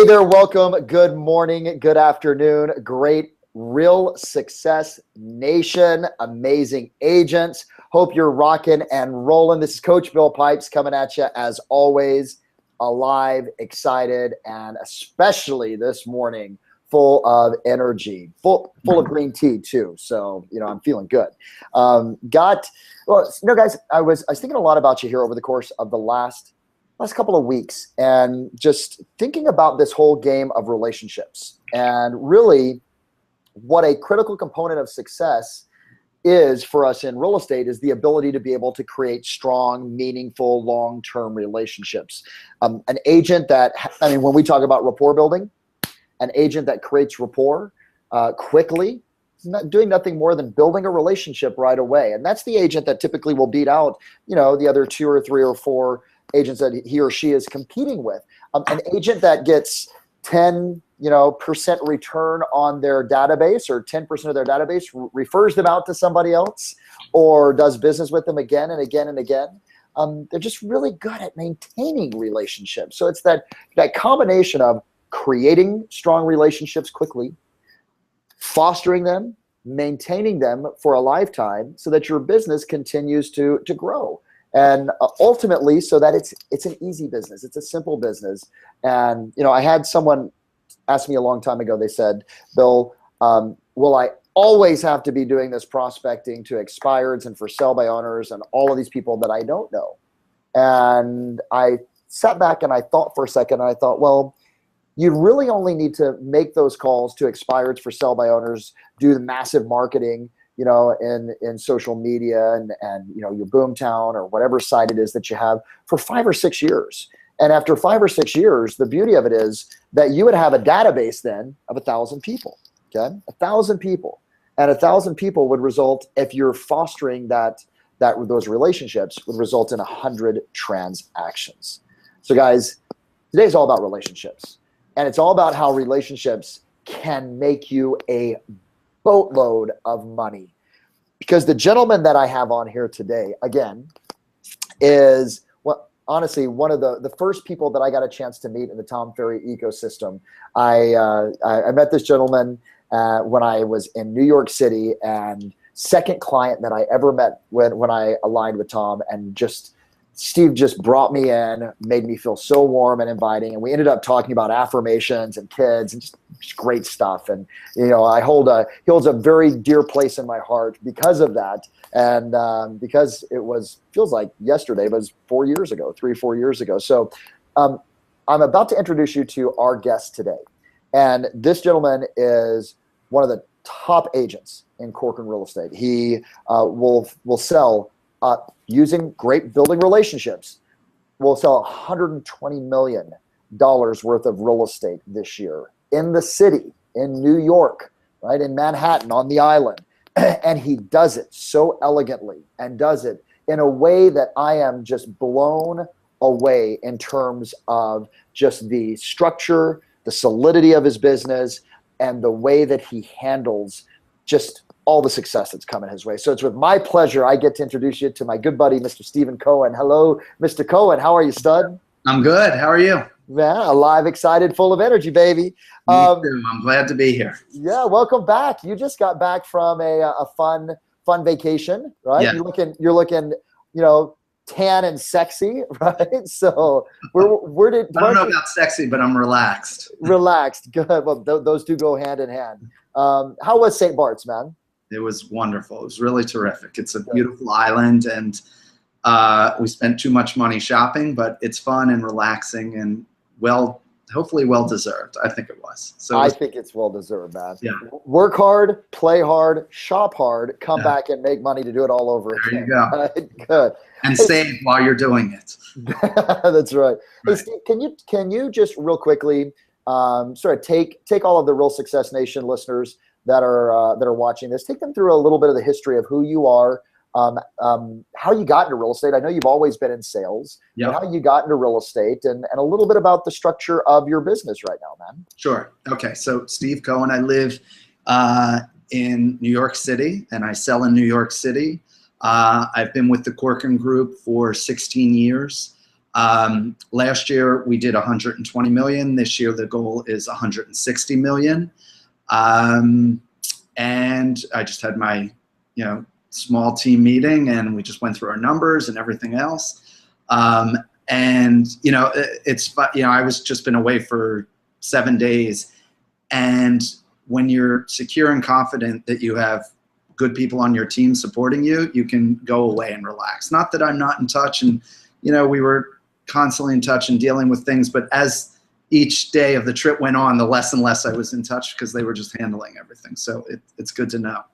Hey there, welcome. Good morning, good afternoon. Great Real Success Nation, amazing agents. Hope you're rocking and rolling. This is Coach Bill Pipes coming at you as always, alive, excited, and especially this morning, full of energy, full of green tea too. So, I'm feeling good. Guys, I was thinking a lot about you here over the course of the last couple of weeks and just thinking about this whole game of relationships and really what a critical component of success is for us in real estate is the ability to be able to create strong, meaningful, long-term relationships. An agent when we talk about rapport building, an agent that creates rapport quickly, not doing nothing more than building a relationship right away. And that's the agent that typically will beat out, the other 2 or 3 or 4 agents that he or she is competing with. An agent that gets 10% return on their database, or 10% of their database refers them out to somebody else or does business with them again and again and again. They're just really good at maintaining relationships. So it's that combination of creating strong relationships quickly, fostering them, maintaining them for a lifetime so that your business continues to grow. And ultimately, so that it's an easy business. It's a simple business. And, I had someone ask me a long time ago, they said, Bill, will I always have to be doing this prospecting to expireds and for sell by owners and all of these people that I don't know? And I sat back and I thought for a second, and I thought, well, you really only need to make those calls to expireds for sell by owners, do the massive marketing, in social media and your Boomtown or whatever site it is that you have for 5 or 6 years. And after 5 or 6 years, the beauty of it is that you would have a database then of 1,000 people, okay? 1,000 people. And 1,000 people would result, if you're fostering those relationships, would result in 100 transactions. So guys, today's all about relationships. And it's all about how relationships can make you a boatload of money. Because the gentleman that I have on here today, again, is honestly one of the first people that I got a chance to meet in the Tom Ferry ecosystem. I met this gentleman when I was in New York City, and second client that I ever met when I aligned with Tom, and Steve just brought me in, made me feel so warm and inviting. And we ended up talking about affirmations and kids and just great stuff. And, he holds a very dear place in my heart because of that. And because feels like yesterday, but it was 4 years ago, 3 or 4 years ago. So I'm about to introduce you to our guest today. And this gentleman is one of the top agents in Corcoran real estate. He will sell using great building relationships. We'll sell $120 million worth of real estate this year in the city, in New York, right, in Manhattan, on the island. And he does it so elegantly and does it in a way that I am just blown away in terms of just the structure, the solidity of his business, and the way that he handles just all the success that's coming his way. So it's with my pleasure I get to introduce you to my good buddy, Mr. Steven Cohen. Hello, Mr. Cohen. How are you, stud? I'm good. How are you? Man, alive, excited, full of energy, baby. Me too. I'm glad to be here. Yeah, welcome back. You just got back from a fun vacation, right? Yeah. You're looking, tan and sexy, right? So I don't know about sexy, but I'm relaxed. Relaxed. Good. Well, those two go hand in hand. How was St. Bart's, man? It was wonderful. It was really terrific. It's a beautiful island, and we spent too much money shopping, but it's fun and relaxing and hopefully well-deserved. I think it was. So I think it's well-deserved, man. Yeah. Work hard, play hard, shop hard, come back and make money to do it all over again. There you go. Right? Good. And save while you're doing it. That's right. Hey, Steve, can you just real quickly sort of take all of the Real Success Nation listeners that are watching this, take them through a little bit of the history of who you are, how you got into real estate. I know you've always been in sales. Yep. How you got into real estate, and a little bit about the structure of your business right now, man. Sure. Okay. So Steve Cohen, I live in New York City, and I sell in New York City. I've been with the Corcoran Group for 16 years. Last year we did 120 million. This year the goal is 160 million. And I just had my, small team meeting, and we just went through our numbers and everything else. And it's, I was just been away for 7 days, and when you're secure and confident that you have good people on your team supporting you, you can go away and relax. Not that I'm not in touch, and we were constantly in touch and dealing with things, but as each day of the trip went on, the less and less I was in touch because they were just handling everything. So it's good to know.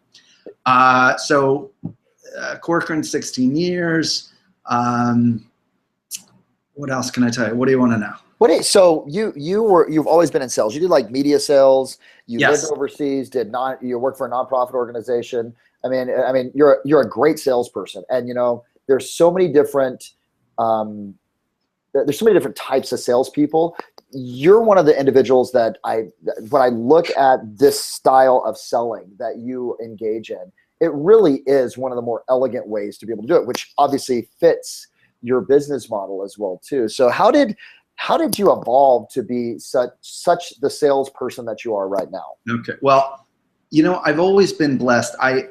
Corcoran, 16 years. What else can I tell you? What do you want to know? So you've always been in sales. You did like media sales. You Yes. lived overseas. You worked for a nonprofit organization. I mean, you're a great salesperson, and there's so many different types of salespeople. You're one of the individuals that when I look at this style of selling that you engage in, it really is one of the more elegant ways to be able to do it, which obviously fits your business model as well too. So how did you evolve to be such the salesperson that you are right now? Okay. Well, I've always been blessed. I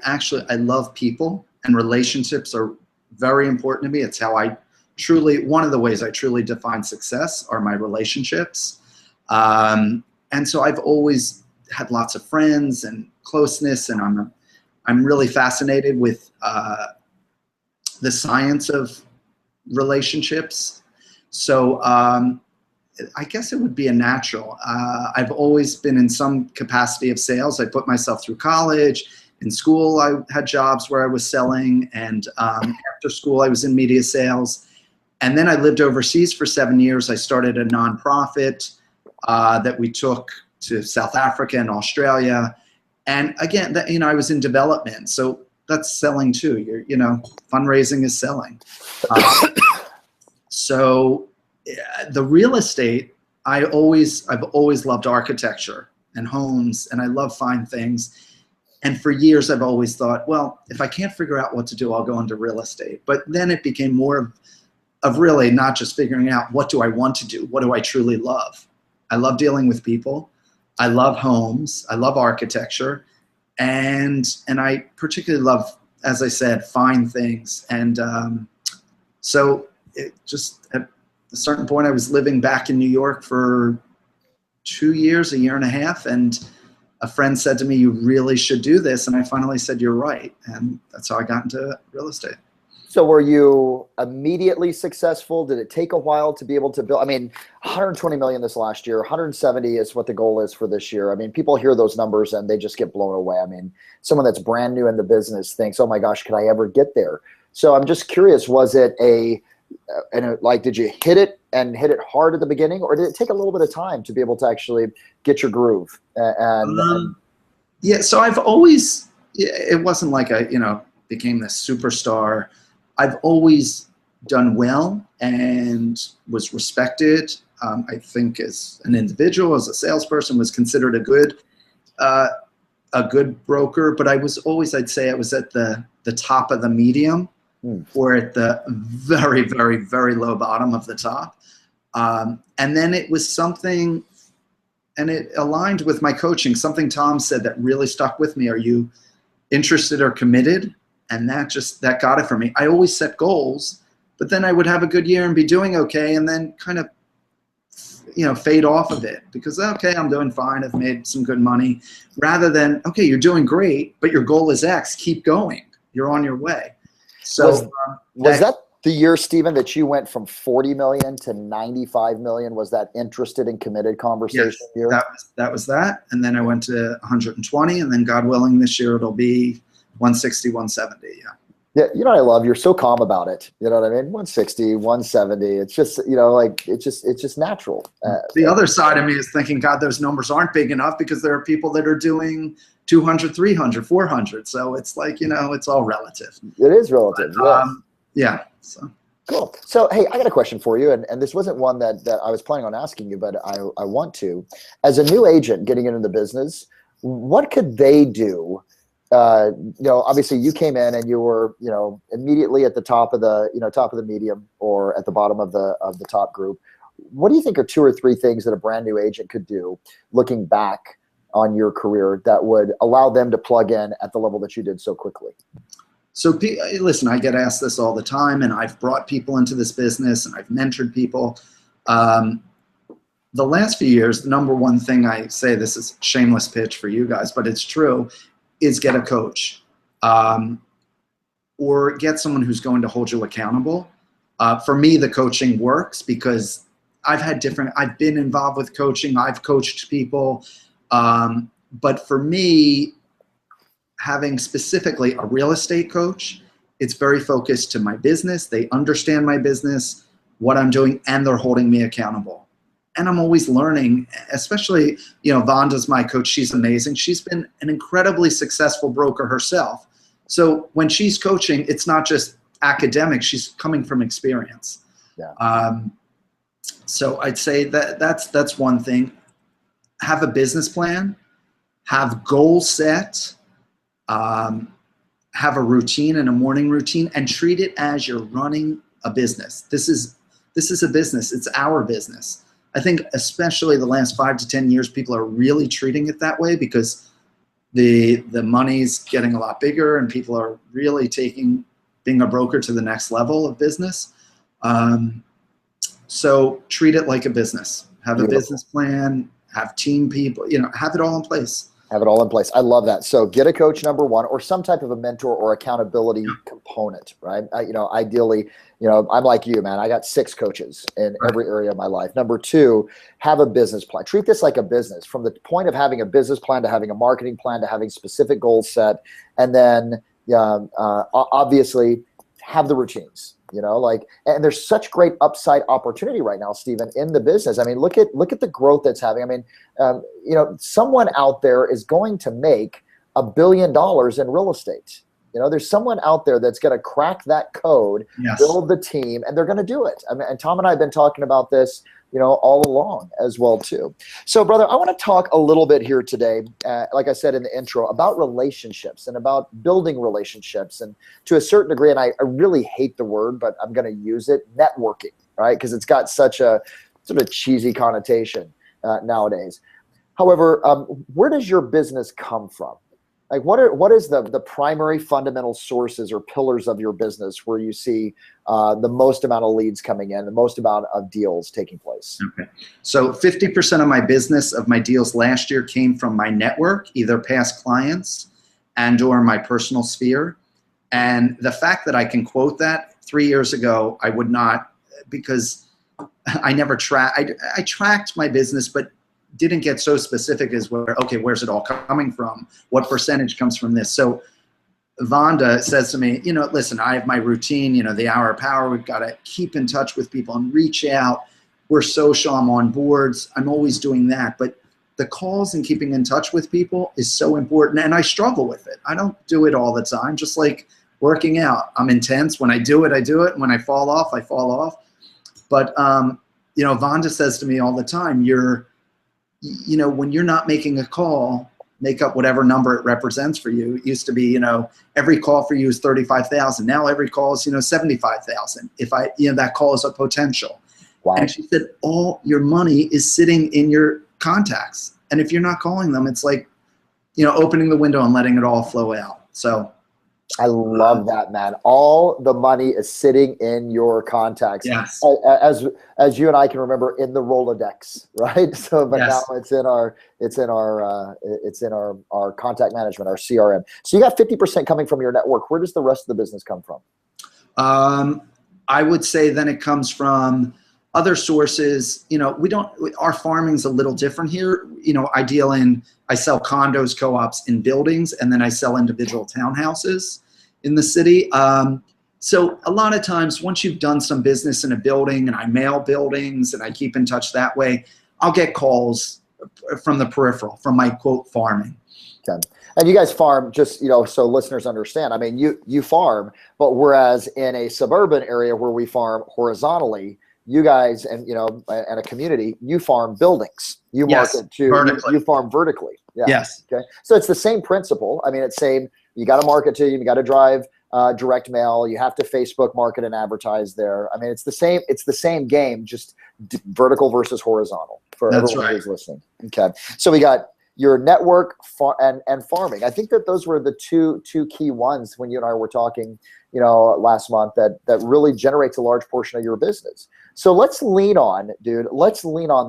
love people, and relationships are very important to me. It's how one of the ways I truly define success are my relationships. And so I've always had lots of friends and closeness, and I'm really fascinated with the science of relationships. So I guess it would be a natural. I've always been in some capacity of sales. I put myself through college. In school, I had jobs where I was selling, and after school, I was in media sales. And then I lived overseas for 7 years. I started a nonprofit that we took to South Africa and Australia. And again, I was in development, so that's selling too. Fundraising is selling. So the real estate, I've always loved architecture and homes, and I love fine things. And for years, I've always thought, well, if I can't figure out what to do, I'll go into real estate. But then it became more of really not just figuring out what do I want to do, what do I truly love. I love dealing with people. I love homes. I love architecture. And I particularly love, as I said, fine things. And so it just at a certain point, I was living back in New York for 2 years, a year and a half. And a friend said to me, you really should do this. And I finally said, you're right. And that's how I got into real estate. So were you immediately successful? Did it take a while to be able to build? I mean, 120 million this last year, 170 is what the goal is for this year. I mean, people hear those numbers and they just get blown away. I mean, someone that's brand new in the business thinks, oh my gosh, could I ever get there? So I'm just curious, was it did you hit it hard at the beginning, or did it take a little bit of time to be able to actually get your groove? Yeah, so I've always, it wasn't like I, became this superstar. I've always done well and was respected. I think as an individual, as a salesperson, was considered a good broker. But I was always, I'd say, I was at the top of the medium, or at the very, very, very low bottom of the top. And then it was something, and it aligned with my coaching. Something Tom said that really stuck with me. Are you interested or committed? And that got it for me. I always set goals, but then I would have a good year and be doing okay, and then kind of, fade off of it because, okay, I'm doing fine. I've made some good money, rather than, okay, you're doing great, but your goal is X. Keep going. You're on your way. So was that the year, Steven, that you went from 40 million to 95 million? Was that interested and committed conversation year? That was that. And then I went to 120, and then God willing, this year it'll be 160, 170. Yeah. Yeah. You know what I love? You're so calm about it. You know what I mean? 160, 170. It's just, it's just natural. The other side of me is thinking, God, those numbers aren't big enough, because there are people that are doing 200, 300, 400. So it's like, it's all relative. It is relative. But, yeah. So. Cool. So, hey, I got a question for you. And this wasn't one that I was planning on asking you, but I want to. As a new agent getting into the business, what could they do obviously you came in and you were, immediately at the top of the, top of the medium or at the bottom of the top group. What do you think are 2 or 3 things that a brand new agent could do looking back on your career that would allow them to plug in at the level that you did so quickly? So listen, I get asked this all the time, and I've brought people into this business and I've mentored people. The last few years, the number one thing I say, this is a shameless pitch for you guys, but it's true, is get a coach, or get someone who's going to hold you accountable. For me, the coaching works because I've been involved with coaching. I've coached people. But for me, having specifically a real estate coach, it's very focused to my business. They understand my business, what I'm doing, and they're holding me accountable. And I'm always learning, especially, Vonda's my coach. She's amazing. She's been an incredibly successful broker herself. So when she's coaching, it's not just academic. She's coming from experience. Yeah. So I'd say that's one thing. Have a business plan, have goals set, have a routine and a morning routine, and treat it as you're running a business. This is a business. It's our business. I think especially the last 5 to 10 years, people are really treating it that way because the money's getting a lot bigger and people are really taking being a broker to the next level of business. So treat it like a business. Have a business plan, have team people, have it all in place. Have it all in place. I love that. So get a coach, number one, or some type of a mentor or accountability component, right? Ideally, I'm like you, man. I got 6 coaches in every area of my life. Number 2, have a business plan. Treat this like a business, from the point of having a business plan to having a marketing plan to having specific goals set. And then obviously have the routines. And there's such great upside opportunity right now, Steven, in the business. I mean, look at the growth that's having. I mean, someone out there is going to make $1 billion in real estate. There's someone out there that's going to crack that code, yes, build the team, and they're going to do it. I mean, and Tom and I have been talking about this, all along as well too. So, brother, I want to talk a little bit here today, like I said in the intro, about relationships and about building relationships, and to a certain degree, and I really hate the word, but I'm going to use it, networking, right? Because it's got such a sort of cheesy connotation nowadays. However, where does your business come from? Like, what is the primary fundamental sources or pillars of your business where you see the most amount of leads coming in, the most amount of deals taking place? Okay. So 50% of my business, of my deals last year, came from my network, either past clients and or my personal sphere. And the fact that I can quote that 3 years ago, I would not, because I never I tracked my business, but didn't get so specific as where's it all coming from? What percentage comes from this? So Vonda says to me, listen, I have my routine, the hour of power. We've got to keep in touch with people and reach out. We're social. I'm on boards. I'm always doing that. But the calls and keeping in touch with people is so important. And I struggle with it. I don't do it all the time, just like working out. I'm intense. When I do it, I do it. When I fall off, I fall off. But, Vonda says to me all the time, when you're not making a call, make up whatever number it represents for you. It used to be, every call for you is 35,000. Now every call is, 75,000. If that call is a potential. Wow. And she said, all your money is sitting in your contacts. And if you're not calling them, it's like, opening the window and letting it all flow out. So I love that, man. All the money is sitting in your contacts. Yes. As you and I can remember, in the Rolodex, right? So, but yes, now it's in our contact management, our CRM. So you got 50% coming from your network. Where does the rest of the business come from? I would say then it comes from other sources. Our farming's a little different here. I sell condos, co-ops in buildings, and then I sell individual townhouses in the city. So a lot of times once you've done some business in a building, and I mail buildings and I keep in touch that way, I'll get calls from the peripheral, from my quote farming. Okay. And you guys farm, just, so listeners understand, I mean, you farm, but whereas in a suburban area where we farm horizontally, you guys and a community, you farm buildings. You Yes, market to vertically. you farm vertically. Yeah. Yes. Okay. So it's the same principle. I mean, it's same. You got to market to you. You got to drive direct mail. You have to Facebook market and advertise there. I mean, it's the same. It's the same game, just vertical versus horizontal for everyone who's listening. Okay. So we got your network and farming. I think that those were the two key ones when you and I were talking, last month that really generates a large portion of your business. So let's lean on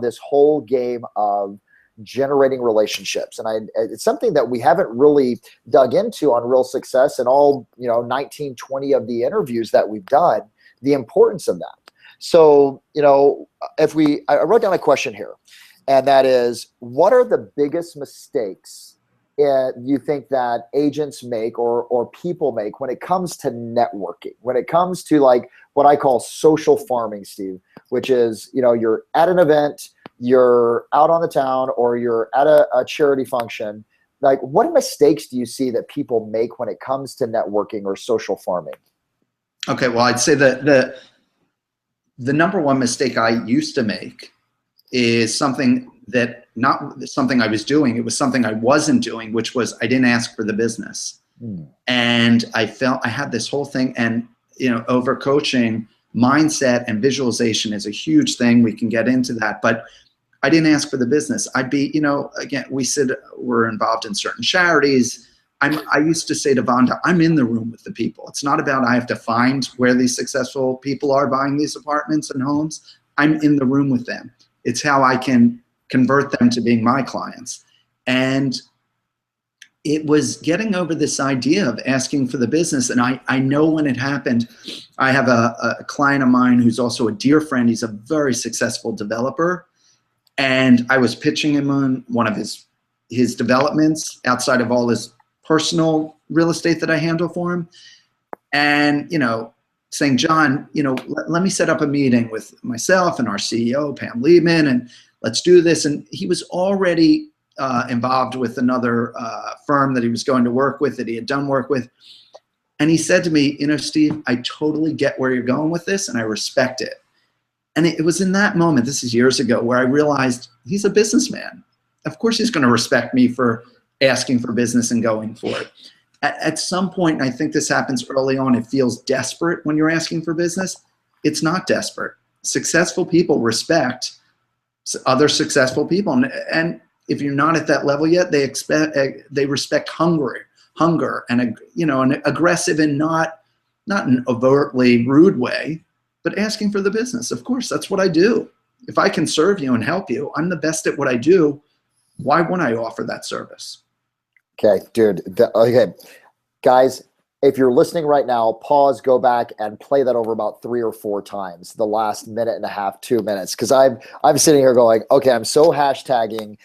this whole game of generating relationships. And it's something that we haven't really dug into on Real Success and all, 19, 20 of the interviews that we've done, the importance of that. So, I wrote down a question here, and that is, what are the biggest mistakes you think that agents make or people make when it comes to networking, when it comes to like what I call social farming, Steve, which is, you're at an event, you're out on the town, or you're at a charity function. Like, what mistakes do you see that people make when it comes to networking or social farming? Okay, well, I'd say that the number one mistake I used to make is something that not something I was doing. It was something I wasn't doing, which was I didn't ask for the business. And I felt I had this whole thing, and, over coaching, mindset and visualization is a huge thing. We can get into that, but I didn't ask for the business. I'd be, again, we said we're involved in certain charities. I used to say to Vonda, I'm in the room with the people. It's not about I have to find where these successful people are buying these apartments and homes. I'm in the room with them. It's how I can convert them to being my clients. And it was getting over this idea of asking for the business. And I know when it happened, I have a client of mine who's also a dear friend. He's a very successful developer. And I was pitching him on one of his developments outside of all his personal real estate that I handle for him. And, saying, John, let me set up a meeting with myself and our CEO, Pam Liebman, and let's do this. And he was already involved with another firm that he was going to work with, that he had done work with. And he said to me, Steve, I totally get where you're going with this, and I respect it. And it was in that moment, this is years ago, where I realized he's a businessman. Of course he's going to respect me for asking for business and going for it. At some point, and I think this happens early on, it feels desperate when you're asking for business. It's not desperate. Successful people respect other successful people. And if you're not at that level yet, they respect hunger and, an aggressive and not an overtly rude way, but asking for the business. Of course, that's what I do. If I can serve you and help you, I'm the best at what I do. Why wouldn't I offer that service? Okay, dude. Okay, guys, if you're listening right now, pause, go back and play that over about 3 or 4 times, the last minute and a half, 2 minutes. Because I'm sitting here going, okay, I'm so hashtagging,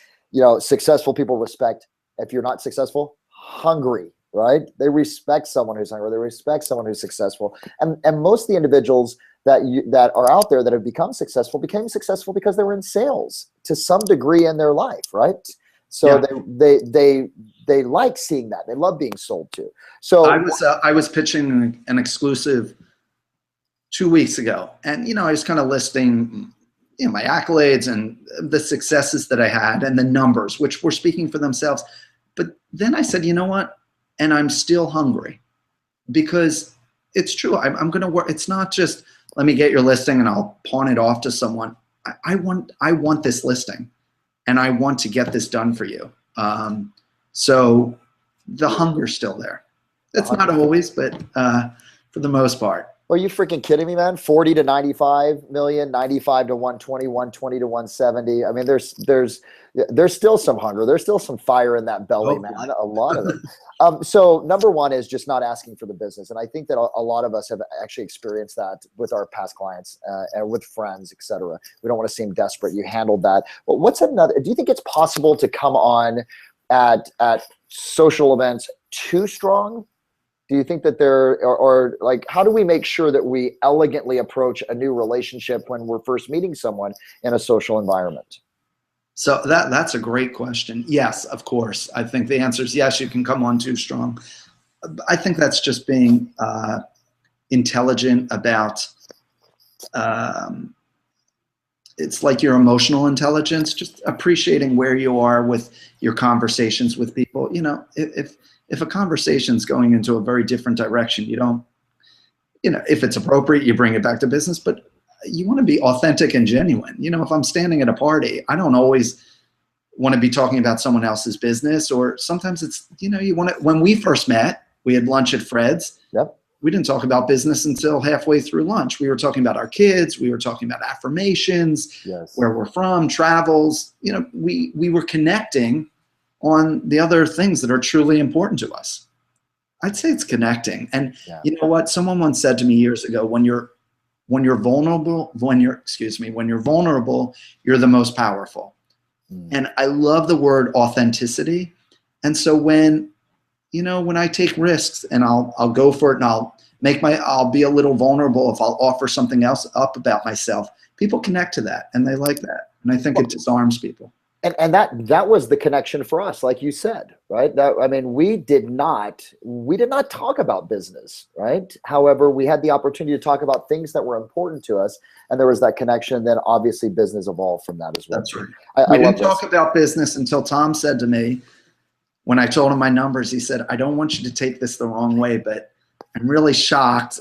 successful people respect. If you're not successful, hungry, right? They respect someone who's hungry. They respect someone who's successful. And most of the individuals that are out there that have became successful because they were in sales to some degree in their life, right? So yeah. They like seeing that. They love being sold to. So I was pitching an exclusive 2 weeks ago, and I was kind of listing my accolades and the successes that I had and the numbers, which were speaking for themselves. But then I said, you know what? And I'm still hungry, because it's true. I'm going to work. It's not just let me get your listing and I'll pawn it off to someone. I want this listing. And I want to get this done for you. So the hunger's still there. It's not always, but for the most part. Are you freaking kidding me, man? 40 to 95 million, 95 to 120, 120 to 170. I mean, there's still some hunger. There's still some fire in that belly, man. A lot of it. So number one is just not asking for the business. And I think that a lot of us have actually experienced that with our past clients and with friends, et cetera. We don't want to seem desperate. You handled that. But what's another? Do you think it's possible to come on at social events too strong? Do you think that or like, how do we make sure that we elegantly approach a new relationship when we're first meeting someone in a social environment? So that's a great question. Yes, of course. I think the answer is yes, you can come on too strong. I think that's just being intelligent about it's like your emotional intelligence, just appreciating where you are with your conversations with people. You know, if a conversation's going into a very different direction, you don't, you know, if it's appropriate, you bring it back to business, but you want to be authentic and genuine. You know, if I'm standing at a party, I don't always want to be talking about someone else's business, or sometimes it's, you know, you want to, when we first met, we had lunch at Fred's. Yep. We didn't talk about business until halfway through lunch. We were talking about our kids. We were talking about affirmations, Yes. where we're from, travels. You know, we were connecting on the other things that are truly important to us. I'd say it's connecting. And you know what? Someone once said to me years ago, when you're vulnerable, when you're vulnerable, you're the most powerful. And I love the word authenticity. And so when I take risks and I'll go for it, and I'll be a little vulnerable if I'll offer something else up about myself, people connect to that and they like that. And I think it disarms people. And that was the connection for us, like you said, right? I mean, we did not talk about business, right? However, we had the opportunity to talk about things that were important to us, and there was that connection. And then obviously business evolved from that as well. That's right. We didn't talk about business until Tom said to me, when I told him my numbers, he said, "I don't want you to take this the wrong way, but I'm really shocked.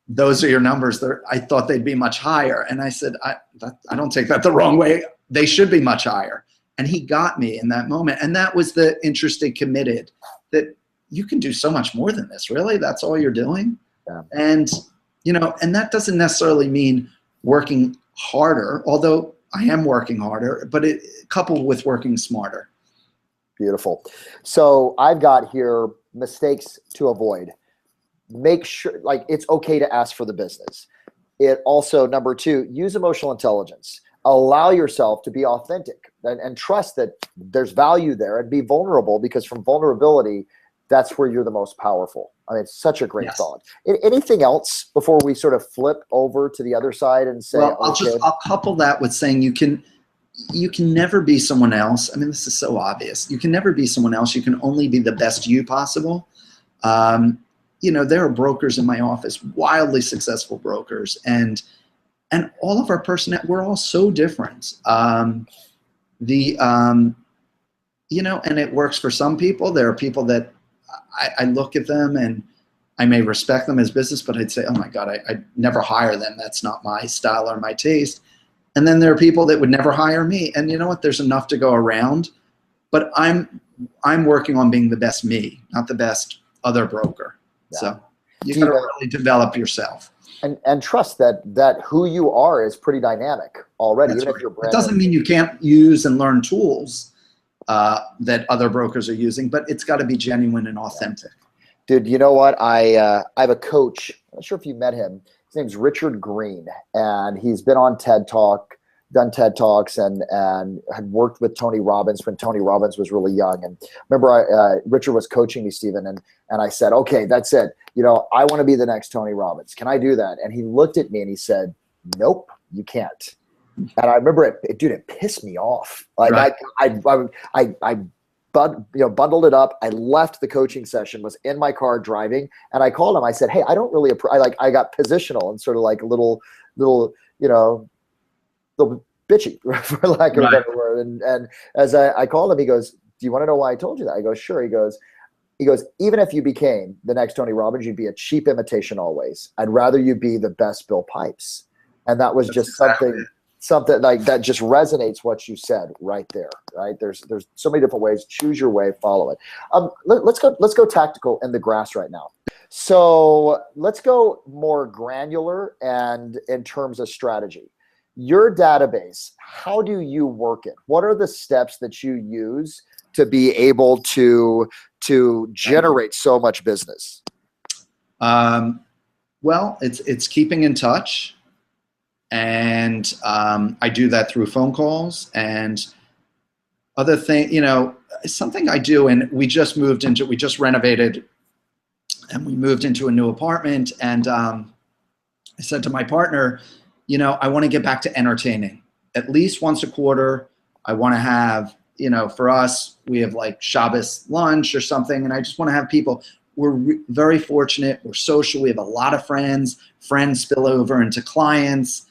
Those are your numbers. I thought they'd be much higher." And I said, I don't take that the wrong way. They should be much higher. And he got me in that moment. And that was the interested, committed, that you can do so much more than this. Really? That's all you're doing? Yeah. And, you know, and that doesn't necessarily mean working harder, although I am working harder, but it coupled with working smarter. Beautiful. So I've got here mistakes to avoid. Make sure, like, it's okay to ask for the business. It also, number 2, use emotional intelligence. Allow yourself to be authentic and trust that there's value there, and be vulnerable, because from vulnerability, that's where you're the most powerful. I mean, it's such a great thought. Anything else before we sort of flip over to the other side and say, well, I'll couple that with saying you can never be someone else. I mean, this is so obvious. You can never be someone else. You can only be the best you possible. You know, there are brokers in my office, wildly successful brokers, and all of our personnel, we're all so different. You know, and it works for some people. There are people that I look at them and I may respect them as business, but I'd say, oh my God, I'd never hire them. That's not my style or my taste. And then there are people that would never hire me. And you know what? There's enough to go around. But I'm working on being the best me, not the best other broker. Yeah. So you got to really develop yourself. And trust that who you are is pretty dynamic already. That's even right. if you're brand It doesn't mean you can't use and learn tools that other brokers are using, but it's got to be genuine and authentic. Dude, you know what? I have a coach. I'm not sure if you met him. His name's Richard Green, and he's been on TED Talk, done TED Talks, and had worked with Tony Robbins when Tony Robbins was really young. And remember, Richard was coaching me, Steven, and I said, okay, that's it. You know, I want to be the next Tony Robbins. Can I do that? And he looked at me and he said, nope, you can't. And I remember it pissed me off. Like, right. I bundled it up. I left the coaching session, was in my car driving, and I called him. I said, hey, I don't really, I got positional and sort of like a little, you know, little bitchy, for lack of a better word. And as I called him, he goes, do you want to know why I told you that? I go, sure. He goes, even if you became the next Tony Robbins, you'd be a cheap imitation always. I'd rather you be the best Bill Pipes. And that was just something like that just resonates what you said right there, right? There's so many different ways. Choose your way, follow it. Let's go tactical in the grass right now. So let's go more granular and in terms of strategy. Your database, how do you work it? What are the steps that you use to be able to generate so much business? Well, it's keeping in touch. And I do that through phone calls and other things. You know, something I do, and we just renovated and we moved into a new apartment. And I said to my partner, you know, I want to get back to entertaining at least once a quarter. I want to have, you know, for us, we have like Shabbos lunch or something. And I just want to have people. We're very fortunate. We're social. We have a lot of friends. Friends spill over into clients.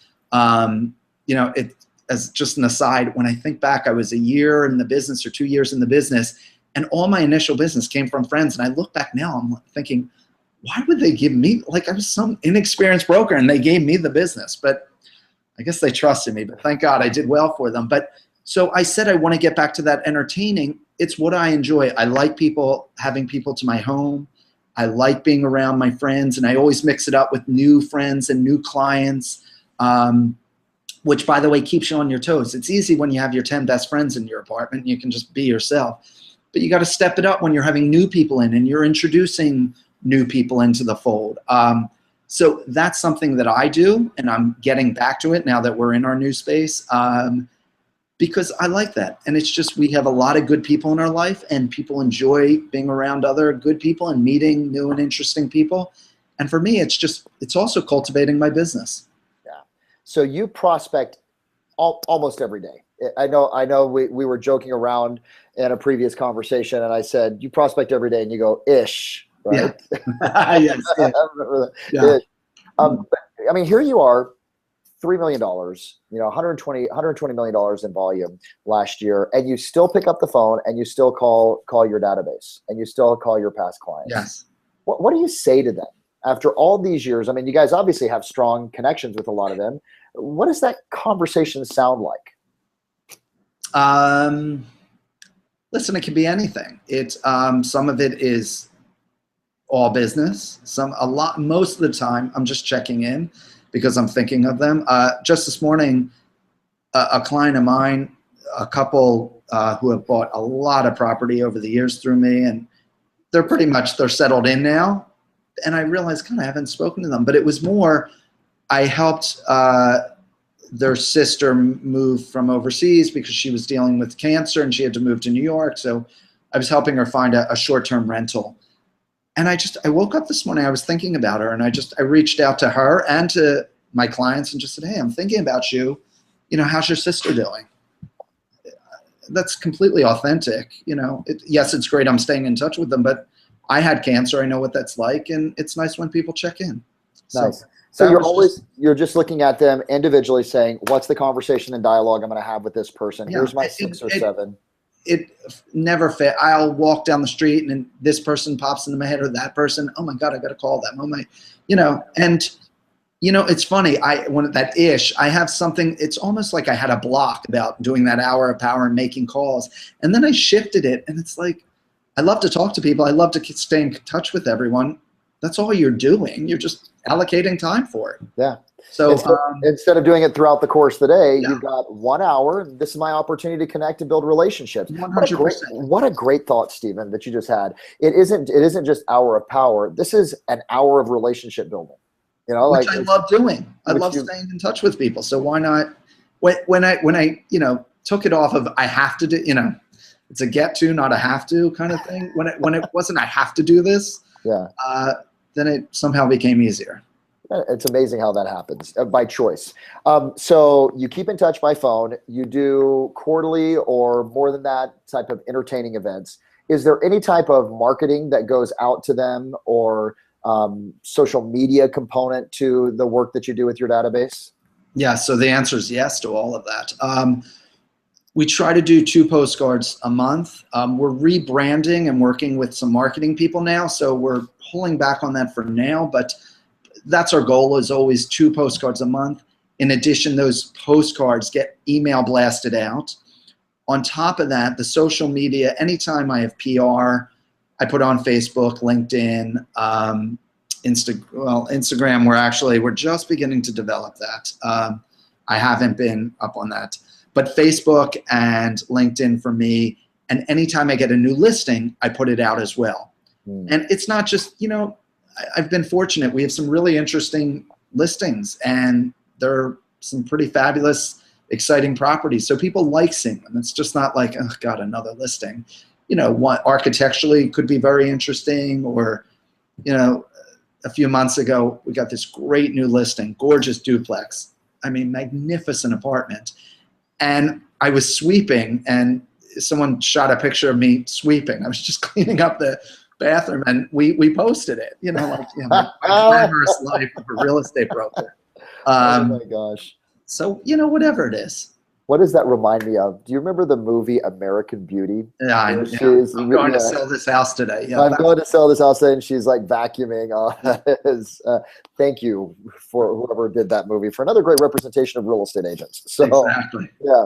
you know, it, as just an aside, when I think back, I was a year in the business or 2 years in the business, and all my initial business came from friends. And I look back now, I'm thinking, why would they give me, like I was some inexperienced broker and they gave me the business, but I guess they trusted me, but thank God I did well for them. But so I said, I want to get back to that entertaining. It's what I enjoy. I like people, having people to my home. I like being around my friends, and I always mix it up with new friends and new clients. Which, by the way, keeps you on your toes. It's easy when you have your 10 best friends in your apartment. You can just be yourself. But you got to step it up when you're having new people in and you're introducing new people into the fold. So that's something that I do, and I'm getting back to it now that we're in our new space, because I like that. And it's just, we have a lot of good people in our life, and people enjoy being around other good people and meeting new and interesting people. And for me, it's also cultivating my business. So you prospect almost every day. I know we were joking around in a previous conversation, and I said, you prospect every day, and you go, ish, right? Yeah. Yes. I remember that. Yeah. I mean, here you are, $3 million, you know, $120 million in volume last year, and you still pick up the phone and you still call your database and you still call your past clients. Yes. What do you say to them after all these years? I mean, you guys obviously have strong connections with a lot of them. What does that conversation sound like? Listen, it can be anything. It's some of it is all business. Most of the time, I'm just checking in because I'm thinking of them. Just this morning, a client of mine, a couple who have bought a lot of property over the years through me, and they're settled in now. And I realized, I haven't spoken to them, but it was more, I helped their sister move from overseas because she was dealing with cancer and she had to move to New York. So I was helping her find a short-term rental. And I woke up this morning, I was thinking about her, and I reached out to her and to my clients and just said, hey, I'm thinking about you. You know, how's your sister doing? That's completely authentic. You know, yes, it's great I'm staying in touch with them, but I had cancer. I know what that's like. And it's nice when people check in. Nice. So you're just looking at them individually saying, what's the conversation and dialogue I'm going to have with this person? Yeah, here's my 6 or 7. It never fit. I'll walk down the street and then this person pops into my head, or that person. Oh my God, I got to call them. Oh my, you know, and you know, it's funny. When that ish, I have something, it's almost like I had a block about doing that hour of power and making calls. And then I shifted it, and it's like, I love to talk to people. I love to stay in touch with everyone. That's all you're doing. You're just allocating time for it. Yeah. So instead of doing it throughout the course of the day, you've got 1 hour. This is my opportunity to connect and build relationships. 100%. What a great thought, Steven, that you just had. It isn't just hour of power. This is an hour of relationship building. You know, which I love doing. I love staying in touch with people. So why not? When I you know, took it off of I have to do, you know, it's a get to, not a have to kind of thing. When it wasn't I have to do this, then it somehow became easier. It's amazing how that happens by choice. So you keep in touch by phone. You do quarterly or more than that type of entertaining events. Is there any type of marketing that goes out to them, or social media component to the work that you do with your database? Yeah, so the answer is yes to all of that. We try to do 2 postcards a month. We're rebranding and working with some marketing people now, so we're pulling back on that for now, but that's our goal, is always 2 postcards a month. In addition, those postcards get email blasted out. On top of that, the social media, anytime I have PR, I put on Facebook, LinkedIn, Instagram. We're just beginning to develop that. I haven't been up on that. But Facebook and LinkedIn for me, and anytime I get a new listing, I put it out as well. And it's not just, you know, I've been fortunate. We have some really interesting listings, and they're some pretty fabulous, exciting properties. So people like seeing them. It's just not like, oh God, another listing. You know, one architecturally could be very interesting, or, you know, a few months ago, we got this great new listing, gorgeous duplex. I mean, magnificent apartment. And I was sweeping, and someone shot a picture of me sweeping. I was just cleaning up the bathroom, and we posted it. You know, like, you know, my glamorous life of a real estate broker. Oh my gosh! So, you know, whatever it is. What does that remind me of? Do you remember the movie American Beauty? Yeah, I'm going to sell this house today. Yeah, I'm going to sell this house, and she's like vacuuming. Thank you for whoever did that movie for another great representation of real estate agents. So, exactly. Yeah,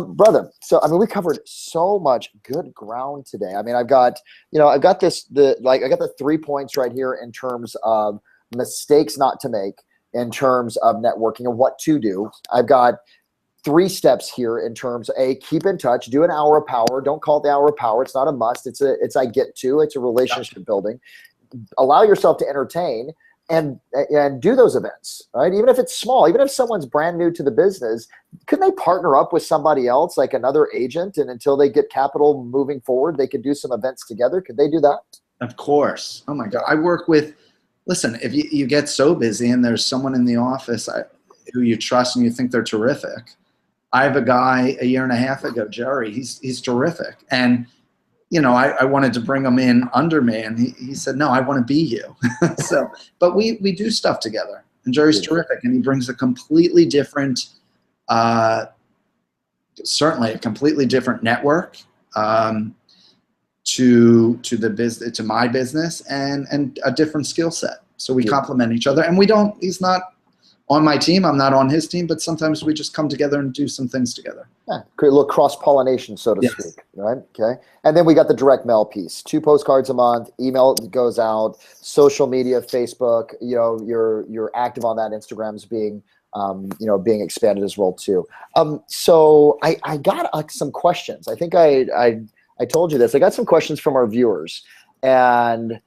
brother. So I mean, we covered so much good ground today. I mean, I got the 3 points right here in terms of mistakes not to make, in terms of networking and what to do. I've got 3 steps here in terms of keep in touch, do an hour of power. Don't call it the hour of power. It's not a must. It's a get to. It's a relationship building. Allow yourself to entertain and do those events, right? Even if it's small, even if someone's brand new to the business, couldn't they partner up with somebody else, like another agent, and until they get capital moving forward, they could do some events together? Could they do that? Of course. Oh my God. I work with, listen, if you get so busy and there's someone in the office who you trust and you think they're terrific. I have a guy a year and a half ago, Jerry, he's terrific. And, you know, I wanted to bring him in under me, and he said, no, I want to be you. So, but we do stuff together, and Jerry's terrific. And he brings a completely different, certainly a completely different network to the business, to my business, and a different skill set. So we complement each other, and he's not on my team, I'm not on his team, but sometimes we just come together and do some things together. Yeah, create a little cross-pollination, so to speak, right? Okay. And then we got the direct mail piece. 2 postcards a month, email goes out, social media, Facebook, you know, you're active on that. Instagram's being being expanded as well too. So I got some questions. I think I told you this. I got some questions from our viewers, and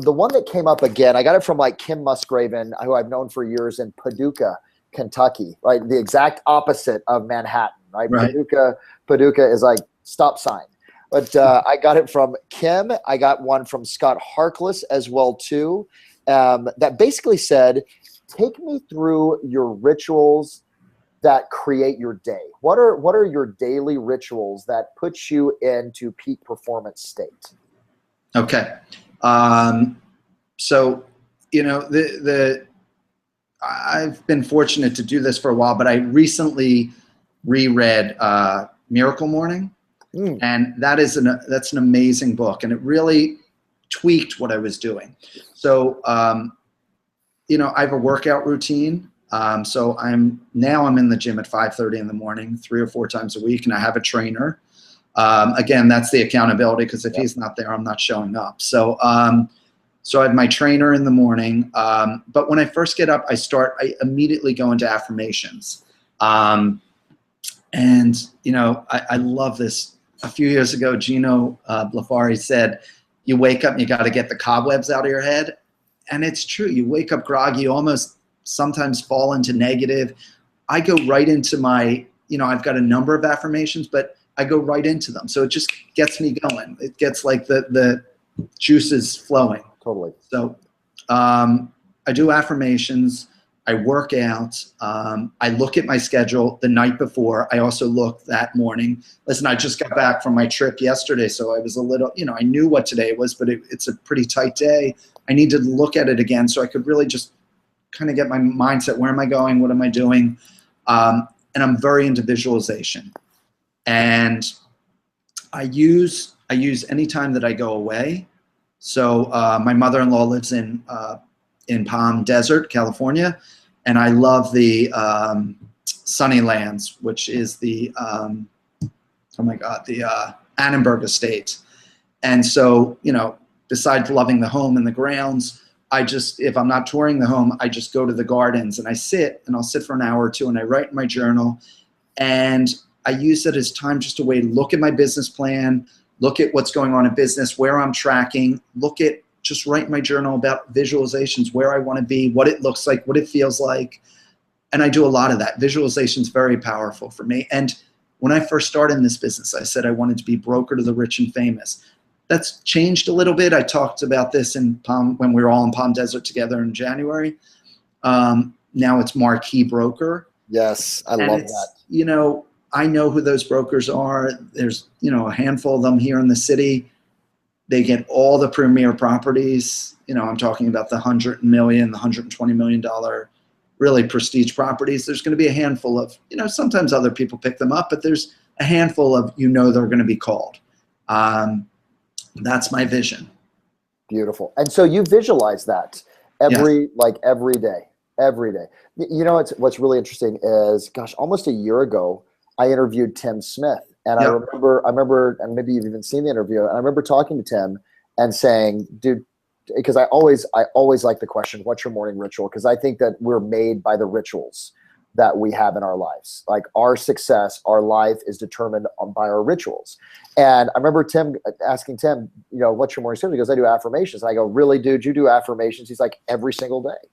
the one that came up again, I got it from like Kim Musgraven, who I've known for years in Paducah, Kentucky, right? The exact opposite of Manhattan, right? Paducah is like stop sign. But I got it from Kim. I got one from Scott Harkless as well too, that basically said, take me through your rituals that create your day. What are your daily rituals that put you into peak performance state? Okay. So, you know, I've been fortunate to do this for a while, but I recently reread Miracle Morning, and that's an amazing book, and it really tweaked what I was doing. So, you know, I have a workout routine. So I'm in the gym at 5:30 in the morning, 3 or 4 times a week, and I have a trainer. Again, that's the accountability, because if he's not there, I'm not showing up. So, so I have my trainer in the morning. But when I first get up, I immediately go into affirmations. And, you know, I love this. A few years ago, Gino Blafari said, you wake up and you got to get the cobwebs out of your head. And it's true. You wake up groggy, you almost sometimes fall into negative. I go right into my, you know, I've got a number of affirmations, but I go right into them. So it just gets me going. It gets like the juices flowing. Totally. So I do affirmations. I work out. I look at my schedule the night before. I also look that morning. Listen, I just got back from my trip yesterday, so I was a little, you know, I knew what today was, but it's a pretty tight day. I need to look at it again so I could really just kind of get my mindset. Where am I going? What am I doing? And I'm very into visualization. And I use any time that I go away. So my mother-in-law lives in Palm Desert, California, and I love the Sunnylands, which is the Annenberg Estate. And so, you know, besides loving the home and the grounds, if I'm not touring the home, I just go to the gardens and I'll sit for an hour or two and I write in my journal, and I use it as time just a way to look at my business plan, look at what's going on in business, where I'm tracking, just write in my journal about visualizations, where I want to be, what it looks like, what it feels like. And I do a lot of that. Visualization is very powerful for me. And when I first started in this business, I said I wanted to be broker to the rich and famous. That's changed a little bit. I talked about this when we were all in Palm Desert together in January. Now it's marquee broker. Yes, I love that. You know, I know who those brokers are. There's, you know, a handful of them here in the city. They get all the premier properties. You know, I'm talking about the $100 million, the $120 million really prestige properties, there's going to be a handful of, sometimes other people pick them up, but there's a handful of, they're going to be called. That's my vision. Beautiful. And so you visualize that every day. What's really interesting is, gosh, almost a year ago, I interviewed Tim Smith, and I remember, and maybe you've even seen the interview. And I remember talking to Tim and saying, dude, because I always like the question, what's your morning ritual? Because I think that we're made by the rituals that we have in our lives. Like our success, our life is determined by our rituals. And I remember asking Tim, what's your morning ritual? He goes, I do affirmations. And I go, really, dude, you do affirmations? He's like, every single day.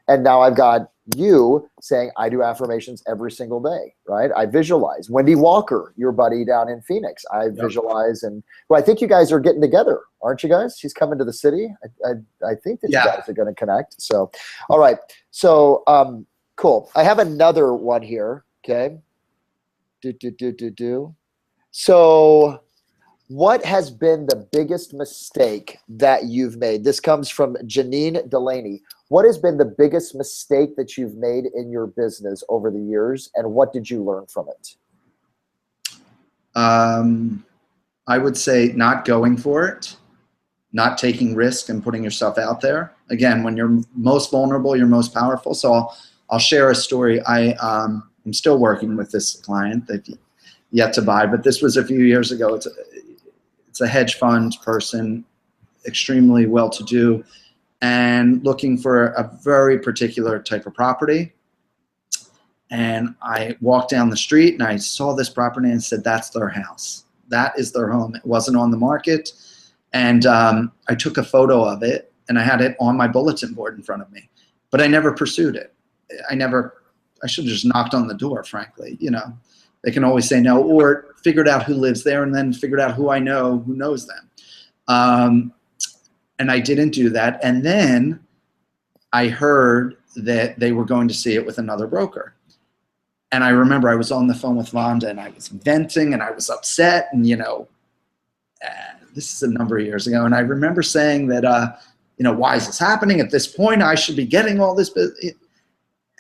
And now I've got you saying I do affirmations every single day, right? I visualize. Wendy Walker, your buddy down in Phoenix, I visualize. And I think you guys are getting together, aren't you guys? She's coming to the city. I think that you guys are going to connect. So, all right. So, cool. I have another one here. Okay. So what has been the biggest mistake that you've made? This comes from Janine Delaney. What has been the biggest mistake that you've made in your business over the years, and what did you learn from it? I would say not going for it, not taking risk and putting yourself out there. Again, when you're most vulnerable, you're most powerful. So I'll share a story. I'm still working with this client. They've yet to buy, but this was a few years ago. It's a hedge fund person, extremely well-to-do, and looking for a very particular type of property. And I walked down the street and I saw this property and said, that's their house. That is their home. It wasn't on the market. And I took a photo of it and I had it on my bulletin board in front of me, but I never pursued it. I should have just knocked on the door, frankly. They can always say no, or figured out who lives there and then figured out who I know who knows them. And I didn't do that. And then I heard that they were going to see it with another broker. And I remember I was on the phone with Vonda and I was venting and I was upset. And, this is a number of years ago. And I remember saying that, why is this happening at this point? I should be getting all this business.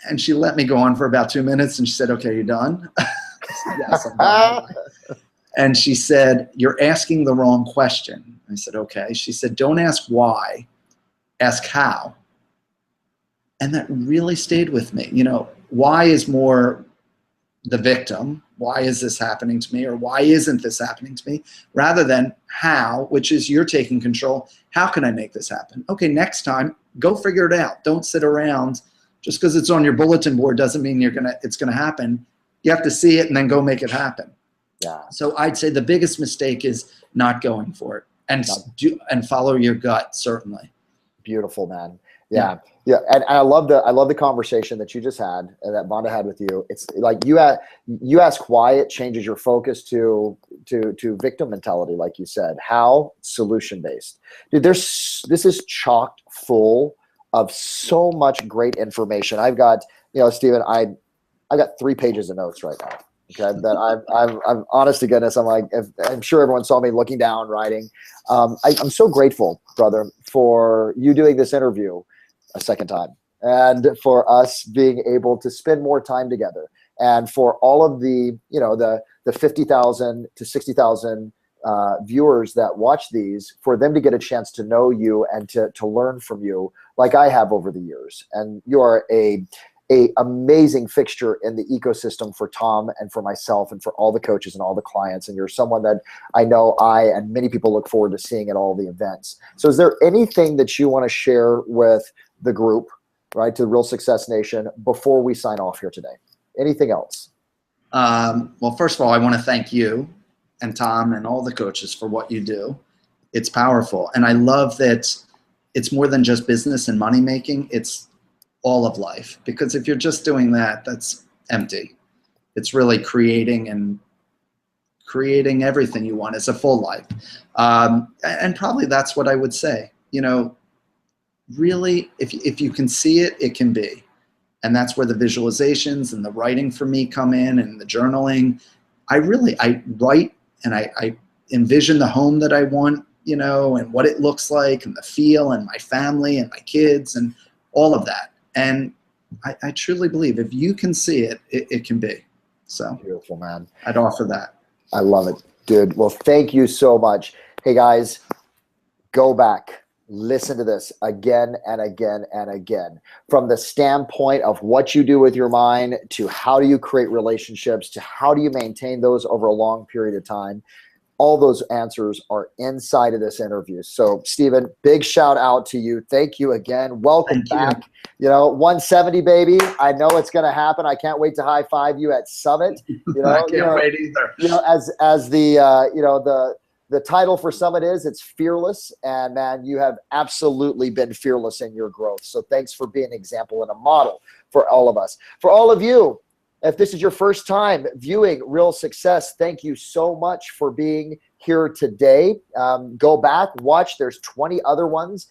And she let me go on for about 2 minutes and she said, okay, you done? I said, yes, I'm done. And she said, you're asking the wrong question. I said, okay. She said, don't ask why, ask how. And that really stayed with me. Why is more the victim? Why is this happening to me? Or why isn't this happening to me? Rather than how, which is you're taking control. How can I make this happen? Okay, next time, go figure it out. Don't sit around. Just because it's on your bulletin board doesn't mean it's gonna happen. You have to see it and then go make it happen. Yeah. So I'd say the biggest mistake is not going for it and follow your gut, certainly. Beautiful, man. Yeah. And I love the conversation that you just had and that Vonda had with you. It's like you ask why, it changes your focus to victim mentality, like you said. How? Solution based. Dude, this is chocked full of so much great information. I've got, Steven, I've got 3 pages of notes right now. Okay, that I'm honest to goodness, I'm like, I'm sure everyone saw me looking down, writing. I'm so grateful, brother, for you doing this interview a second time, and for us being able to spend more time together, and for all of the, the 50,000 to 60,000 viewers that watch these, for them to get a chance to know you and to learn from you like I have over the years. And you are a amazing fixture in the ecosystem for Tom and for myself and for all the coaches and all the clients. And you're someone that I know I and many people look forward to seeing at all the events. So is there anything that you want to share with the group, right, to Real Success Nation before we sign off here today? Anything else? Well, first of all, I want to thank you and Tom and all the coaches for what you do. It's powerful. And I love that it's more than just business and money making. It's all of life, because if you're just doing that, that's empty. It's really creating everything you want. It's a full life. And probably that's what I would say, really, if you can see it, it can be. And that's where the visualizations and the writing for me come in, and the journaling. I write and I envision the home that I want, and what it looks like, and the feel, and my family and my kids and all of that. And I truly believe if you can see it, it can be. So Beautiful, man. I'd offer that. I love it, dude. Well, thank you so much. Hey, guys, go back. Listen to this again and again and again. From the standpoint of what you do with your mind, to how do you create relationships, to how do you maintain those over a long period of time. All those answers are inside of this interview. So, Steven, big shout out to you. Thank you again. Welcome back. You know, 170, baby. I know it's going to happen. I can't wait to high five you at Summit. You know, I can't wait either. You know, as the you know, the title for Summit is, it's fearless, and man, you have absolutely been fearless in your growth. So thanks for being an example and a model for all of us. For all of you, if this is your first time viewing Real Success, thank you so much for being here today. Go back, watch. There's 20 other ones.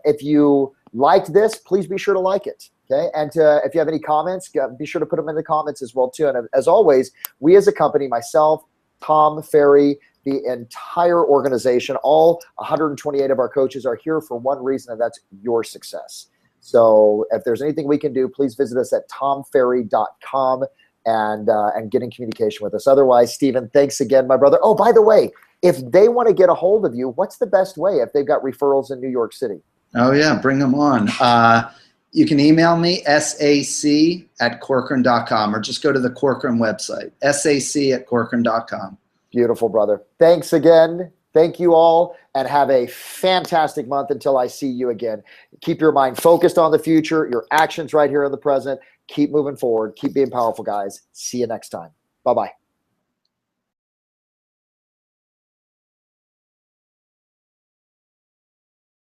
If you liked this, please be sure to like it. Okay, and if you have any comments, be sure to put them in the comments as well too. And as always, we as a company, myself, Tom, Ferry, the entire organization, all 128 of our coaches are here for one reason, and that's your success. So if there's anything we can do, please visit us at tomferry.com and get in communication with us. Otherwise, Steven, thanks again, my brother. Oh, by the way, if they want to get a hold of you, what's the best way if they've got referrals in New York City? Oh, yeah, bring them on. You can email me, sac@corcoran.com, or just go to the Corcoran website, sac@corcoran.com. Beautiful, brother. Thanks again. Thank you all, and have a fantastic month until I see you again. Keep your mind focused on the future, your actions right here in the present. Keep moving forward. Keep being powerful, guys. See you next time. Bye-bye.